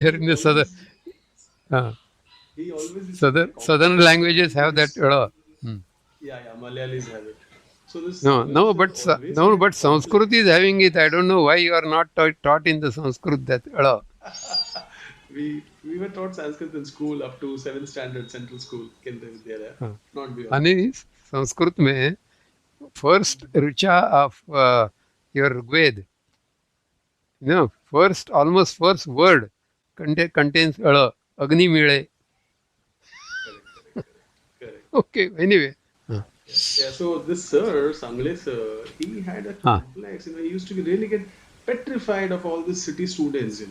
Here he in the southern, always uh, he always used to get southern compliments languages from have that. his. Hmm. Yeah, Malayalis have it. So this No, Sangle sir always no, but get Sanskrit is compliments. having it. I don't know why you are not taught in the Sanskrit that. We were taught Sanskrit in school up to seventh standard central school, Kendriya Vidyalaya, हाँ. not beyond. यानी संस्कृत में first Richa of your Rigved, first word contains Agni Mile. Correct, correct, correct, correct. Okay, anyway. हाँ. Yeah, yeah. So this sir, Sangle sir, he had a हाँ. complex. He used to really get petrified of all these city students.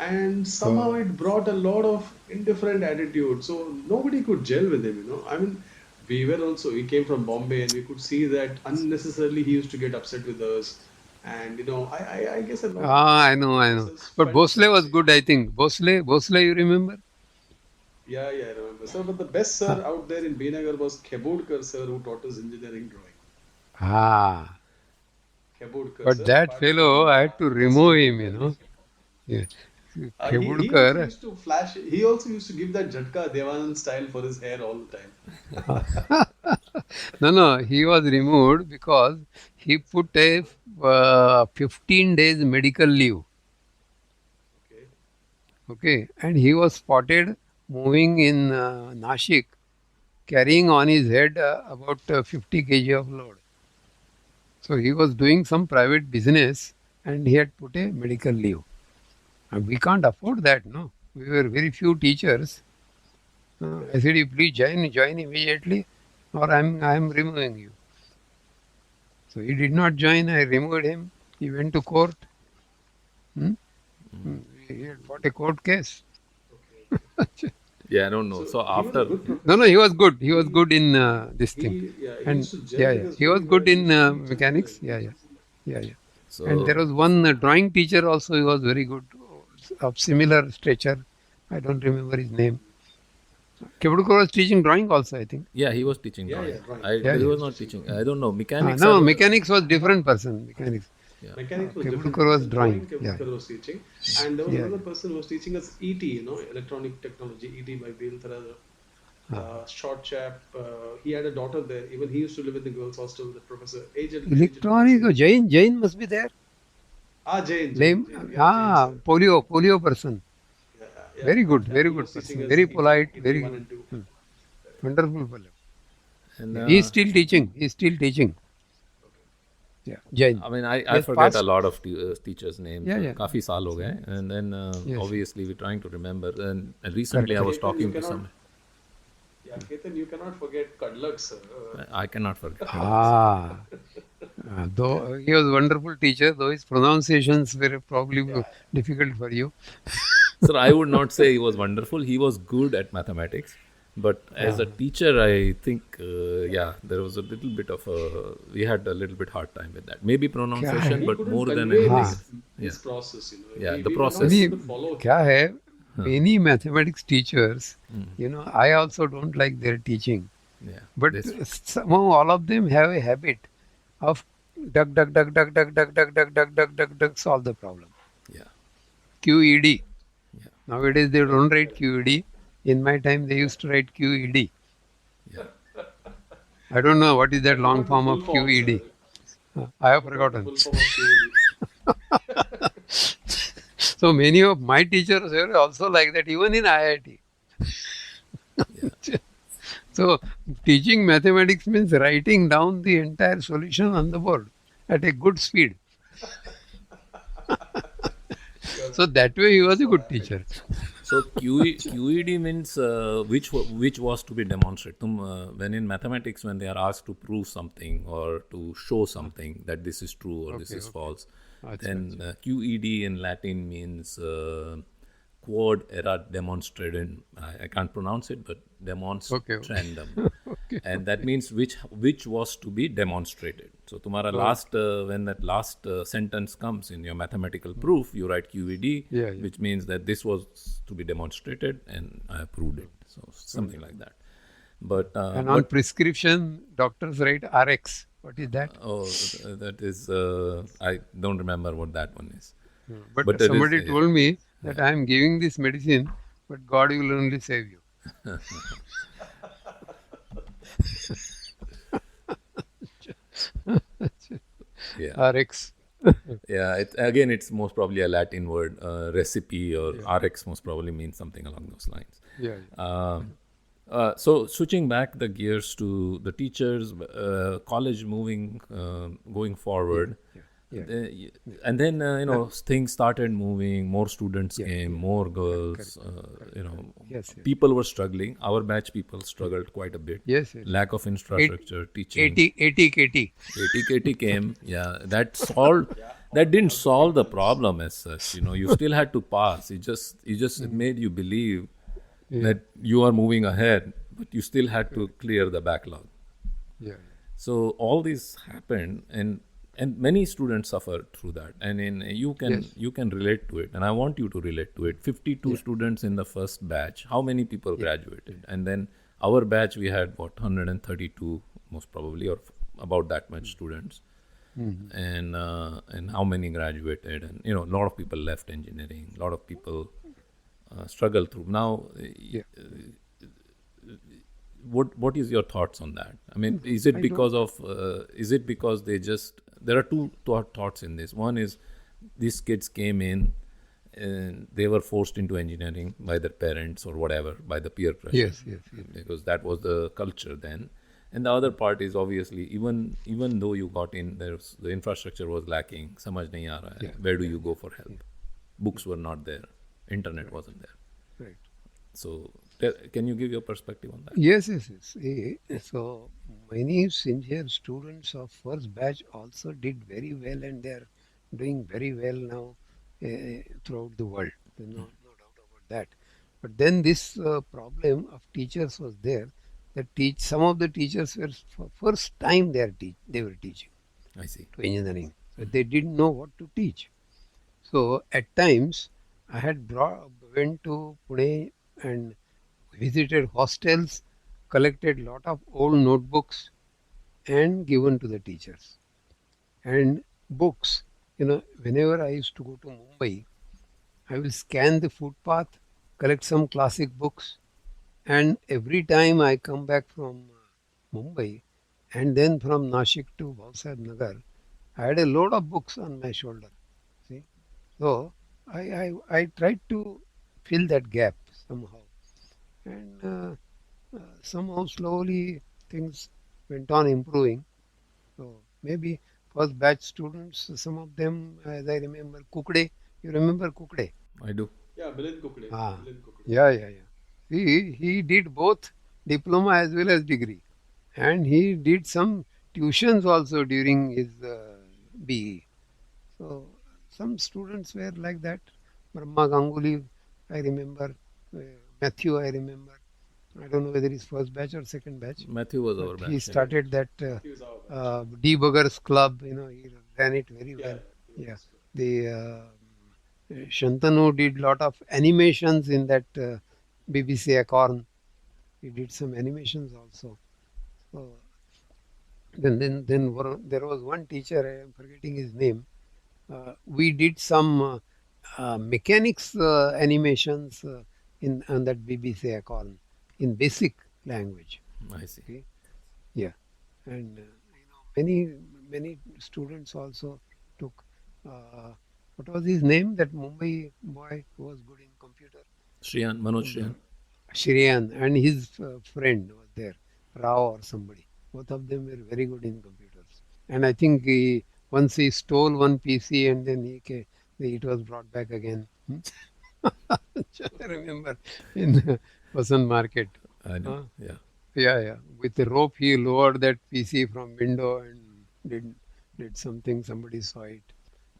And somehow Oh. it brought a lot of indifferent attitude. So nobody could gel with him. I mean, we were also. He came from Bombay, and we could see that unnecessarily he used to get upset with us. And I guess a lot of Ah, I know, I know. professors But felt Bhosle that was way. good, I think. Bhosle, you remember? Yeah, yeah, I remember. So, but the best Huh. sir out there in Binagar was Khebodkar sir, who taught us engineering drawing. Ah, Khebodkar but sir, that apart from fellow, I had to master remove him, Bhupen. Yeah. He also Khebudkar. used to flash. He also used to give that Jhatka Devanand style for his hair all the time. No, he was removed because he put a 15 days medical leave. Okay. Okay, and he was spotted moving in Nashik, carrying on his head about 50 kg of load. So he was doing some private business, and he had put a medical leave. And we can't afford that, no. We were very few teachers. I Correct. said, you please join immediately, or I'm removing you. So he did not join. I removed him. He went to court. Hmm? He had fought a court case. Okay. Okay. Yeah, I don't know. So So he was a after, good No, professor. he was good. He was He good in this thing. he And used to gel yeah, with yeah. us He was very good well. He in used to teach us well. mechanics. Yeah. And there so was one drawing teacher also. He was very good, of similar stature. I don't remember his name. Kevudkar was teaching drawing also, I think. yeah, he was teaching Yeah, drawing. yeah, drawing. I Yeah, He He yeah. was was not teaching teaching. drawing. I don't know. Mechanics are No, mechanics was different person. Mechanics. yeah. Mechanics was different Kevudkar was person. drawing. Drawing Yeah, Kebulkar was teaching, and there was yeah. another person who was teaching us ET. Electronic technology. ET by Bill Tharadar. Ah. Short chap. He had a daughter there. Even he used to live in the girls' hostel. The professor, aged Electronic. person. Jain must be there. Jain. Yeah, Jain sir. Polio person. Yeah, yeah. Very He good was teaching person. us Very ET, polite, ET very one good. and two. Hmm. Correct. Wonderful fellow. And Yeah. He's still teaching. He's still teaching. Okay. Yeah, Jain. I mean, I He has forget a passed. lot of teachers' names. Yeah. Kafi saal ho gaye. And then Yes. obviously we're trying to remember. And Correct, recently I But was correct. Ketan, you talking to cannot. some. Yeah, Ketan, you cannot forget Kadlak sir. I cannot forget Kadlak. Ah, though he was a wonderful teacher, though his pronunciations were probably Yeah, difficult for you. Sir, I would not say he was wonderful. He was good at mathematics. But as Ah, a teacher, I think, yeah, there was a little bit of a, we had a little bit hard time with that. Maybe क्या yeah. pronunciation, है? He but couldn't more than convey anything हाँ, else. Yeah. his process. Yeah, the We were not नहीं process. able to follow him. क्या है? Huh. Many mathematics teachers, I also don't like their teaching, Yeah. but This, somehow all of them have a habit of duck, solve the problem. yeah. QED. Yeah. Nowadays they Correct, don't write correct. QED. In my time they Yeah. used to write QED. Yeah. I don't know what is I that long forgot the form full of form, QED. sir. I I have forgot the forgotten. full form of QED. So many of my teachers were also like that, even in IIT. Yeah. So teaching mathematics means writing down the entire solution on the board at a good speed. So Correct. that way he was That's a what good happened. teacher. So QED means which was to be demonstrated. When in mathematics, when they are asked to prove something or to show something that this is true or this Okay, is okay. false, Acha, then acha. QED in Latin means quod erat demonstrandum. I can't pronounce it, but Okay, okay. demonstrandum. Okay, And that okay. means which was to be demonstrated. So तुम्हारा Okay. last when that last sentence comes in your mathematical proof, you write QED, Yeah. which means that this was to be demonstrated and I proved it. So something like that. And on But prescription, doctors write RX. What is that? oh, that is I don't remember what that one is. But But it is somebody told me that I am giving this medicine, but God will only save you. Yeah. RX. Yeah, again, it's most probably a Latin word, recipe, or Yeah, RX most probably means something along those lines. yeah, Uh, so switching back the gears to the teachers, college moving, going yeah, forward, yeah, yeah, the, yeah. and then Now, things started moving. More students yeah, came, yeah. more Correct, girls. correct, correct. Yes, yes, People were struggling. Our batch people yes, struggled quite a bit. yes, yes. Lack of 80, infrastructure, teaching. 80, 80 KT. ATKT came, yeah, that didn't All the solve big the guns. problem as such. You still had to pass. It made you believe Yeah, that you are moving ahead, but you still had to clear the backlog. yeah, So all this happened, and many students suffered through that. And yes, you can relate to it, and I want you to relate to it. 52 yeah, students in the first batch. How many people yeah, graduated? And then our batch, we had what, 132 most probably, or about that much students. mm-hmm. And how many graduated, and a lot of people left engineering, a lot of people struggled through. Now, Yeah. what is your thoughts on that? I mean, is it I don't. because of is it because they just, there are two thoughts in this. One is these kids came in and they were forced into engineering by their parents or whatever, by the peer pressure, Yes, yes, yes. because that was the culture then. And the other part is, obviously, even though you got in, there's the infrastructure was lacking. Samajh nahi aa raha hai. Yeah, Where do yeah, you go for yeah. help? Books were not there, internet Right, wasn't there. right. So can you give your perspective on that? Yes, yes, yes. So many sincere students of first batch also did very well, and they are doing very well now throughout the world. There's no doubt about that. But then this problem of teachers was there. That some of the teachers were for first time they were teaching I see. to engineering, so they didn't know what to teach. So at times I had went to Pune and visited hostels, collected lot of old notebooks and given to the teachers. And books, whenever I used to go to Mumbai, I will scan the footpath, collect some classic books, and every time I come back from Mumbai and then from Nashik to Bhausaheb Nagar, I had a load of books on my shoulder. See, so I tried to fill that gap somehow, and somehow slowly things went on improving. So maybe first batch students, some of them, as I remember, Kukde. You remember Kukde? I do. Yeah, Milind Kukre. Ah, Milind Kukre. yeah, yeah, yeah. He did both diploma as well as degree, and he did some tuitions also during his BE. So some students were like that. Brahma Ganguly, I remember. Uh, Matthew, I remember. I don't know whether he's first batch or second batch, Matthew was but our he batch. Yeah. started that He was our batch. debuggers club. He ran it very Yeah, well. he Yeah, was. the Shantanu did lot of animations in that BBC Acorn. He did some animations also. So there was one teacher. I am forgetting his name. We did some mechanics animations in on that BBC Acorn in basic language. I see. Okay? Yeah, and many students also took. What was his name? That Mumbai boy who was good in computer. Manoj Shriyan. Shriyan and his friend was there, Rao or somebody. Both of them were very good in computers. And I think once he stole one PC and then it was brought back again. I remember in Vasant Market. I know. Huh? Yeah. Yeah, yeah. With the rope, he lowered that PC from window and did something. Somebody saw it.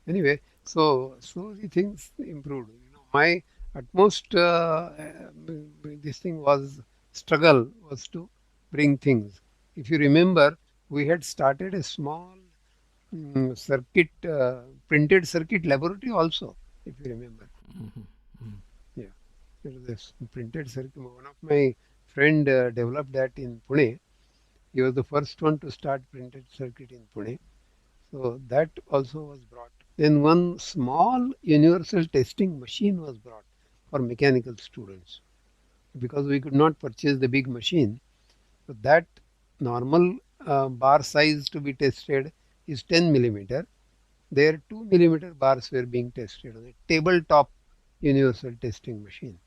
Anyway, so slowly things improved. My utmost this thing was struggle was to bring things. If you remember, we had started a small circuit, printed circuit laboratory also. If you remember, yeah, there was this printed circuit. One of my friend developed that in Pune. He was the first one to start printed circuit in Pune. So that also was brought. Then one small universal testing machine was brought for mechanical students because we could not purchase the big machine. So that normal bar size to be tested is 10 millimeter. There 2 millimeter bars were being tested on a tabletop universal testing machine.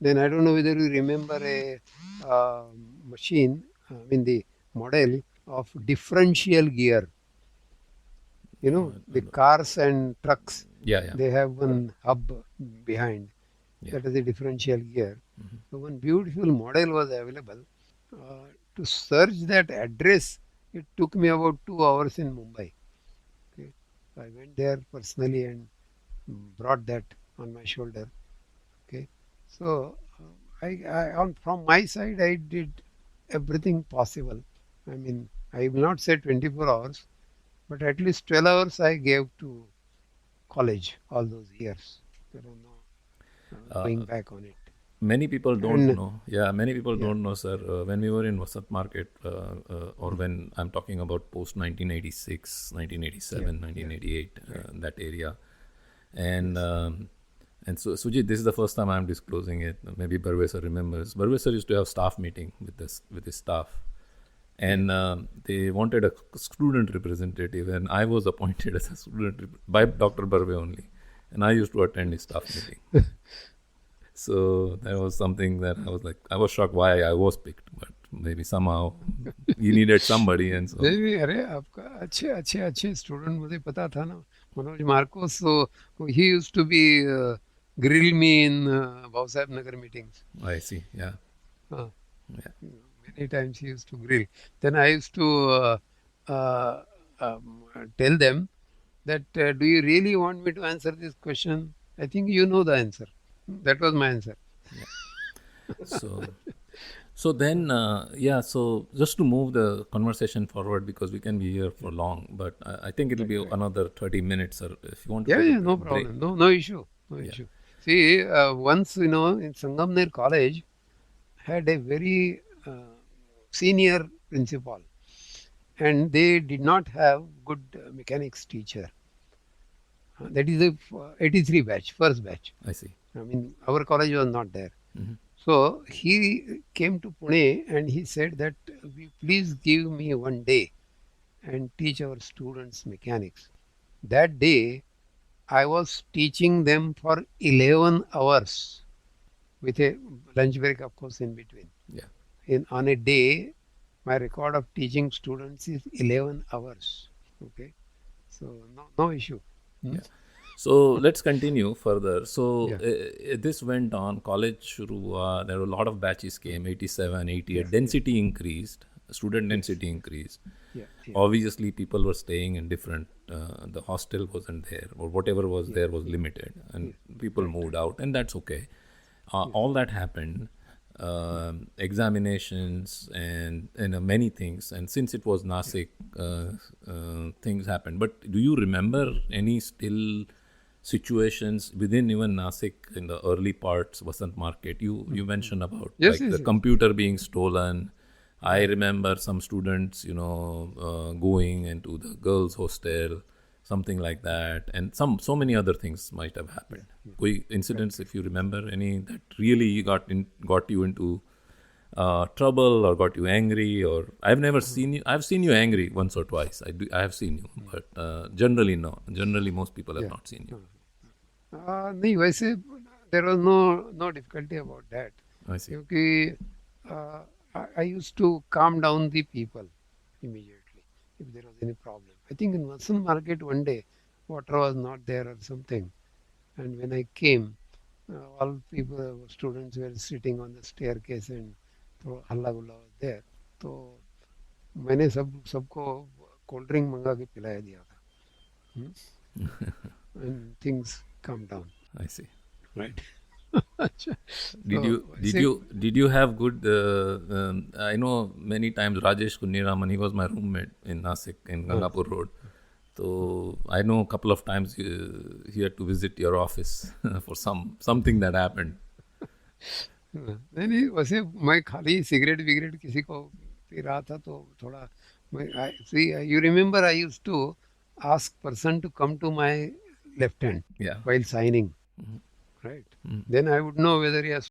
Then I don't know whether you remember a machine, the model of differential gear. You know, the cars and trucks, Yeah, yeah, they have one hub behind. yeah. That is a differential gear. So one beautiful model was available. To search that address, it took me about 2 hours in Mumbai. Okay. So I went there personally and brought that on my shoulder. Okay. So from my side, I did everything possible. I mean, I will not say 24 hours, but at least 12 hours I gave to college all those years. There was no going back on it. Many people don't And know. Yeah, many people yeah, don't know, sir. When we were in Vasant Market, or when I'm talking about post 1986, yeah, 1987, yeah, 1988, right. that area. And Yes. so Sujit, this is the first time I'm disclosing it. Maybe Barve sir remembers. Barve sir used to have staff meeting with his staff, Yeah. and they wanted a student representative, and I was appointed as a student by Dr. Barve only, and I used to attend his staff meeting. So that was something that I was like, I was shocked why I was picked, but maybe somehow he needed somebody, and so नहीं अरे आपका अच्छे अच्छे अच्छे student मुझे पता था ना Manoj Marcos so he used to be grill me in Bhausaheb Nagar meetings. I see. Yeah, Uh, yeah, Many times he used to grill. Then I used to uh, tell them that do you really want me to answer this question? I think you know the answer. That was my answer. yeah. So then, yeah. So just to move the conversation forward, because we can be here for long, but I think it'll be Right. another 30 minutes, or if you want to Yeah, take a yeah, no break. problem. No issue. No Yeah. issue. See, once, in Sangamner College had a very senior principal, and they did not have good mechanics teacher. That is the 83 batch, first batch. I see. I mean, our college was not there. Hmm. So he came to Pune and he said that please give me one day and teach our students mechanics. That day, I was teaching them for 11 hours with a lunch break, of course, in between. Yeah. On a day, my record of teaching students is 11 hours. Okay, so no issue. Yeah. So let's continue further. So Yeah. this went on. College shuru hua. There were a lot of batches came. 87, 88. Yes, Density increased. Student density increased. Yeah, yeah, Obviously, people were staying in different. The hostel wasn't there, or whatever was there was limited, and people moved out, and that's okay. All that happened. Examinations and many things, and since it was Nasik, things happened. But do you remember any still situations within even Nasik in the early parts, Vasant Market? You mentioned about Yes, like yes, the yes. computer being stolen. I remember some students, going into the girls' hostel, something like that, and so many other things might have happened. Koi incidents, if you remember any that really got you into trouble or got you angry, or I've never seen you. I've seen you angry once or twice. I have seen you, but generally no. Generally, most people have Yeah. not seen you. नहीं वैसे there was no difficulty about that I see. क्योंकि I used to calm down the people immediately if there was any problem. I think in Vasant Market one day water was not there or something, and when I came, all people students were sitting on the staircase and तो हल्ला गुल्ला was there. तो मैंने सबको cold drink मंगा के पिलाया दिया था. And things calm down. I see. Right. Did you have good? I know many times Rajesh Kunniraman, he was my roommate in Nasik in Gangapur Road. So I know a couple of times he had to visit your office for something that happened. नहीं वैसे मैं खाली cigarette विगरेट किसी को P रहा था तो थोड़ा मैं see you remember I used to ask person to come to my left hand Yeah. while signing, Mhm. right? Mhm. Then I would know whether he has